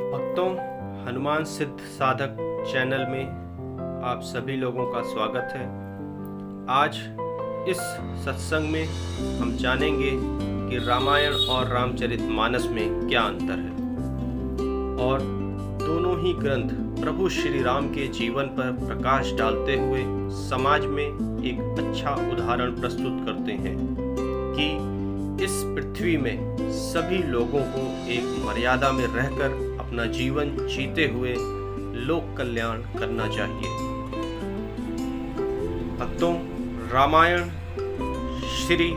भक्तों, हनुमान सिद्ध साधक चैनल में आप सभी लोगों का स्वागत है। आज इस सत्संग में हम जानेंगे कि रामायण और रामचरितमानस में क्या अंतर है और दोनों ही ग्रंथ प्रभु श्री राम के जीवन पर प्रकाश डालते हुए समाज में एक अच्छा उदाहरण प्रस्तुत करते हैं कि इस पृथ्वी में सभी लोगों को एक मर्यादा में रहकर अपना जीवन जीते हुए लोक कल्याण करना चाहिए। भक्तों, रामायण श्री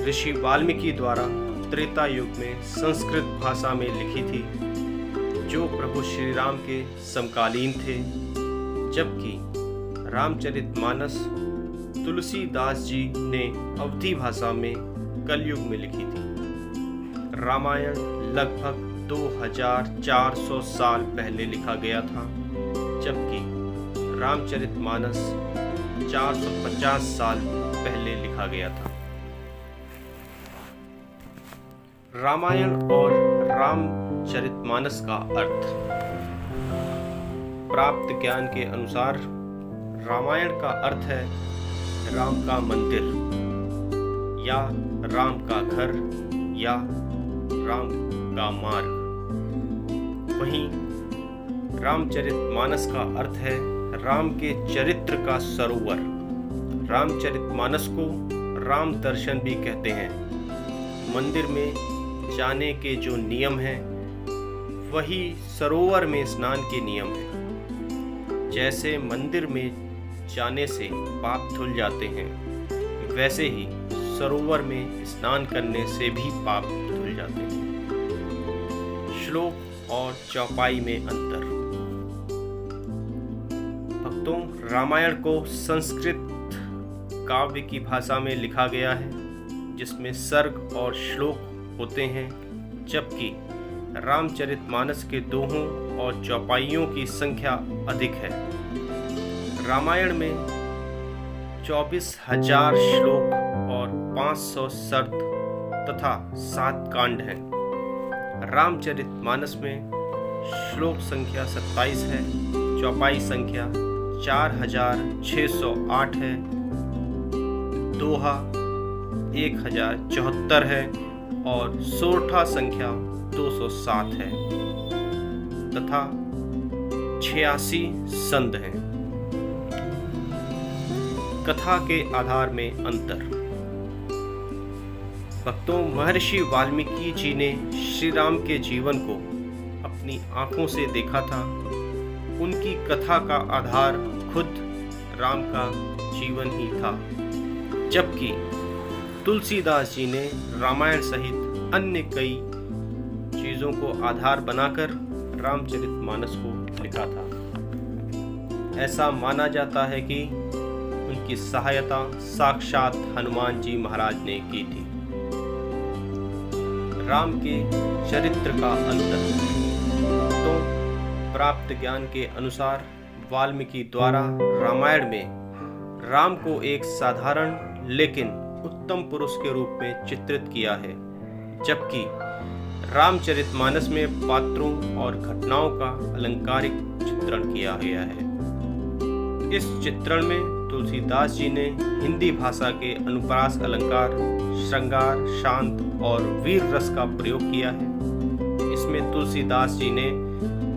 ऋषि वाल्मीकि द्वारा त्रेता युग में संस्कृत भाषा में लिखी थी, जो प्रभु श्री राम के समकालीन थे, जबकि रामचरितमानस तुलसीदास जी ने अवधी भाषा में कलयुग में लिखी थी। रामायण लगभग 2400 साल पहले लिखा गया था, जबकि रामचरितमानस 450 साल पहले लिखा गया था। रामायण और रामचरितमानस का अर्थ। प्राप्त ज्ञान के अनुसार रामायण का अर्थ है राम का मंदिर या राम का घर या राम का मार्ग। वहीं रामचरितमानस का अर्थ है राम के चरित्र का सरोवर। रामचरितमानस को राम दर्शन भी कहते हैं। मंदिर में जाने के जो नियम हैं, वही सरोवर में स्नान के नियम हैं। जैसे मंदिर में जाने से पाप धुल जाते हैं, वैसे ही सरोवर में स्नान करने से भी पाप धुल जाते हैं। श्लोक और चौपाई में अंतर। भक्तों, रामायण को संस्कृत काव्य की भाषा में लिखा गया है, जिसमें सर्ग और श्लोक होते हैं, जबकि रामचरितमानस के दोहों और चौपाइयों की संख्या अधिक है। रामायण में 24,000 श्लोक और 500 सर्ग तथा 7 कांड हैं। रामचरितमानस में श्लोक संख्या 27 है, चौपाई संख्या 4608 है, दोहा 1074 है और सोरठा संख्या 207 है तथा 86 संध हैं। कथा के आधार में अंतर। भक्तों, महर्षि वाल्मीकि जी ने श्री राम के जीवन को अपनी आंखों से देखा था। उनकी कथा का आधार खुद राम का जीवन ही था, जबकि तुलसीदास जी ने रामायण सहित अन्य कई चीजों को आधार बनाकर रामचरितमानस को लिखा था। ऐसा माना जाता है कि उनकी सहायता साक्षात हनुमान जी महाराज ने की थी। राम के चरित्र का अंतर। तो प्राप्त ज्ञान के अनुसार वाल्मीकि द्वारा रामायण में राम को एक साधारण लेकिन उत्तम पुरुष के रूप में चित्रित किया है, जबकि रामचरितमानस में पात्रों और घटनाओं का अलंकारिक चित्रण किया गया है। इस चित्रण में तुलसीदास जी ने हिंदी भाषा के अनुप्रास अलंकार, श्रृंगार, शांत और वीर रस का प्रयोग किया है। इसमें तुलसीदास जी ने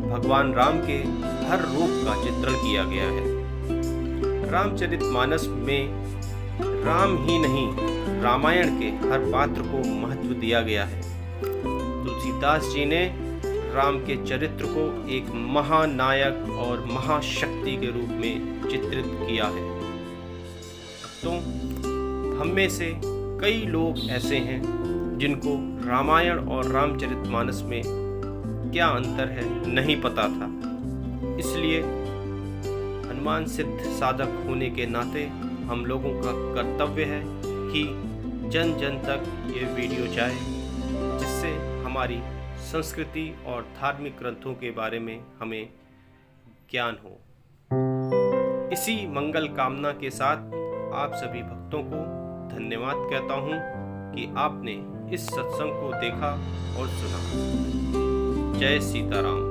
भगवान राम के हर रूप का चित्रण किया गया है। रामचरितमानस में राम ही नहीं, रामायण के हर पात्र को महत्व दिया गया है। तुलसीदास जी ने राम के चरित्र को एक महानायक और महाशक्ति के रूप में चित्रित किया है। तो हम में से कई लोग ऐसे हैं जिनको रामायण और रामचरितमानस में क्या अंतर है नहीं पता था। इसलिए हनुमान सिद्ध साधक होने के नाते हम लोगों का कर्तव्य है कि जन जन तक ये वीडियो जाए, जिससे हमारी संस्कृति और धार्मिक ग्रंथों के बारे में हमें ज्ञान हो। इसी मंगल कामना के साथ आप सभी भक्तों को धन्यवाद कहता हूँ कि आपने इस सत्संग को देखा और सुना। जय सीताराम।